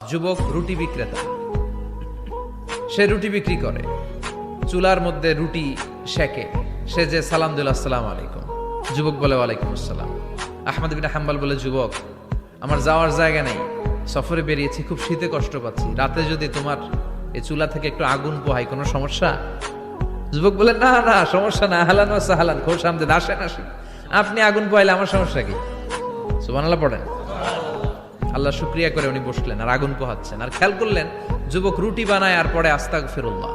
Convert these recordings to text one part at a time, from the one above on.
যুবক রুটি বিক্রেতা, সে রুটি বিক্রি করে, চুলার মধ্যে রুটি সেকে, সে যে সালাম দিল আসসালামু আলাইকুম, যুবক বলে ওয়ালাইকুম আসসালাম। আহমদ ইবনে হাম্বল বলে, যুবক আমার যাওয়ার জায়গা নেই, সফরে বেরিয়েছি, খুব শীতে কষ্ট পাচ্ছি, রাতে যদি তোমার এই চুলা থেকে একটু আগুন পোহাই কোনো সমস্যা? যুবক বলে, না না সমস্যা না, আহলান ওয়া সাহলান, খোশ আমদেদ, আসেন আসেন, আপনি আগুন পোহাইলে আমার সমস্যা কি? সুবহানাল্লাহ পড়েন। আল্লাহ শুকরিয়া করে উনি বসলেন আর আগুন পোহাচ্ছেন, আর খেয়াল করলেন যুবক রুটি বানায় আর পরে আস্তাগফিরুল্লাহ,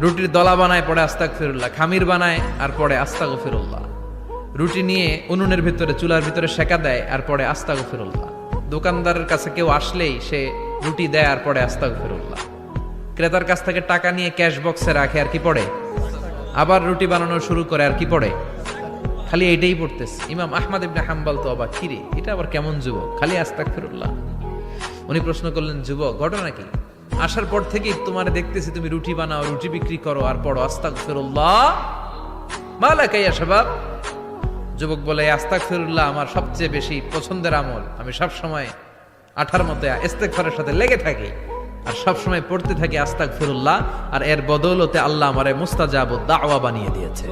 রুটির দলা বানায় পরে আস্তাগফিরুল্লাহ, খামির বানায় আর পরে আস্তাগফিরুল্লাহ, রুটি নিয়ে উনুনের ভিতরে চুলার ভিতরে সেকা দেয় আর পরে আস্তাগফিরুল্লাহ, দোকানদারের কাছে কেউ আসলেই সে রুটি দেয় আর পরে আস্তাগফিরুল্লাহ, ক্রেতার কাছ থেকে টাকা নিয়ে ক্যাশ বক্সে রাখে আর কি পড়ে, আবার রুটি বানানো শুরু করে আর কি পড়ে, খালি এইটাই পড়তেছে। ইমাম আহমদ ইবনে হাম্বল তো অবাক, কিরে এটা আবার কেমন যুবক, খালি আস্তাগফিরুল্লাহ। উনি প্রশ্ন করলেন, যুবক ঘটনা কি? আসার পর থেকেই তোমার দেখতেছি তুমি রুটি বানাও, রুটি বিক্রি করো আর পড়ো আস্তাগফিরুল্লাহ, মালাকা ইয়া শাবাব। যুবক বলে, আস্তাগফিরুল্লাহ আমার সবচেয়ে বেশি পছন্দের আমল, আমি সব সময় আঠার মতো ইস্তেগফারের সাথে লেগে থাকি আর সব সময় পড়তে থাকি আস্তাগফিরুল্লাহ, আর এর বদৌলতে আল্লাহ আমারে মুস্তাজাবুদ দাওয়া বানিয়ে দিয়েছে।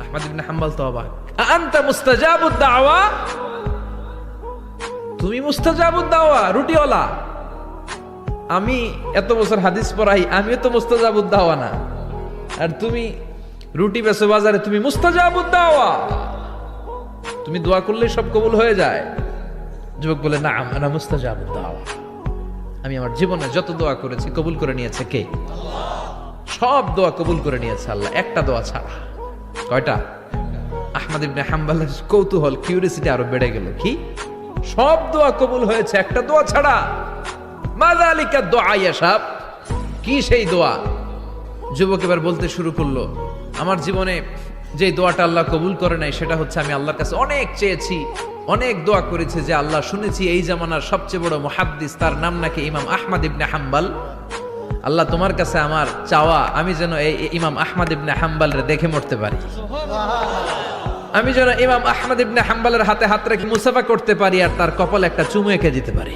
আহমদ ইবনে হাম্বল তো অবাক, আনতা মুস্তাজাবুদ দাওয়া, তুমি মুস্তাজাবুদ দাওয়া রুটিওয়ালা? আমি এত বছর হাদিস পড়াই, আমিও তো মুস্তাজাবুদ দাওয়া না, আর তুমি রুটি বেচো বাজারে, তুমি মুস্তাজাবুদ দাওয়া, তুমি দোয়া করলে সব কবুল হয়ে যায়? যুবক বলে, না আনা মুস্তাজাবুদ দাওয়া, আমি আমার জীবনে যত দোয়া করেছি কবুল করে নিয়েছে কে? সব দোয়া কবুল করে নিয়েছে আল্লাহ, একটা দোয়া ছাড়া। কয়টা? আহমদ ইবনে হাম্বলের কৌতূহল, কিউরিসিটি আরো বেড়ে গেল, কি সব দোয়া কবুল হয়েছে একটা দোয়া ছাড়া? মাযালিকা দুআ ইয়া শাব, কি সেই দোয়া? যুবক এবার বলতে শুরু করলো, আমার জীবনে যে দোয়াটা আল্লাহ কবুল করে নাই সেটা হচ্ছে, আমি আল্লাহর কাছে অনেক চেয়েছি, অনেক দোয়া করেছি যে আল্লাহ, শুনেছি এই জামানার সবচেয়ে বড় মুহাদ্দিস, তার নাম নাকি ইমাম আহমদ ইবনে হাম্বল, আল্লাহ তোমার কাছে আমার চাওয়া, আমি যেন এই ইমাম আহমদ ইবনে হাম্বলরে দেখে মরতে পারি, আমি যেন ইমাম আহমদ ইবনে হাম্বলের হাতে হাত রেখে মুসাফা করতে পারি আর তার কপালে একটা চুমু এঁকে দিতে পারি।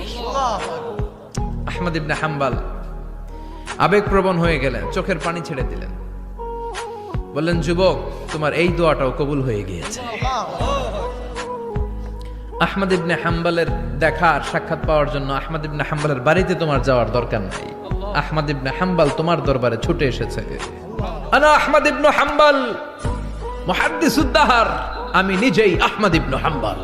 আহমদ ইবনে হাম্বল আবেগপ্রবণ হয়ে গেলেন, চোখের পানি ছেড়ে দিলেন, বললেন, যুবক তোমার এই দোয়াটাও কবুল হয়ে গিয়েছে। আহমদ ইবনে হাম্বলের দেখার সাক্ষাৎ পাওয়ার জন্য আহমদ ইবনে হাম্বলের বাড়িতে তোমার যাওয়ার দরকার নাই, আহমদ ইবনে হাম্বল তোমার দরবারে ছুটে এসেছে। আনা আহমদ ইবনে হাম্বল মুহাদ্দিসুদ দাহর, আমি নিজেই আহমদ ইবনে হাম্বল।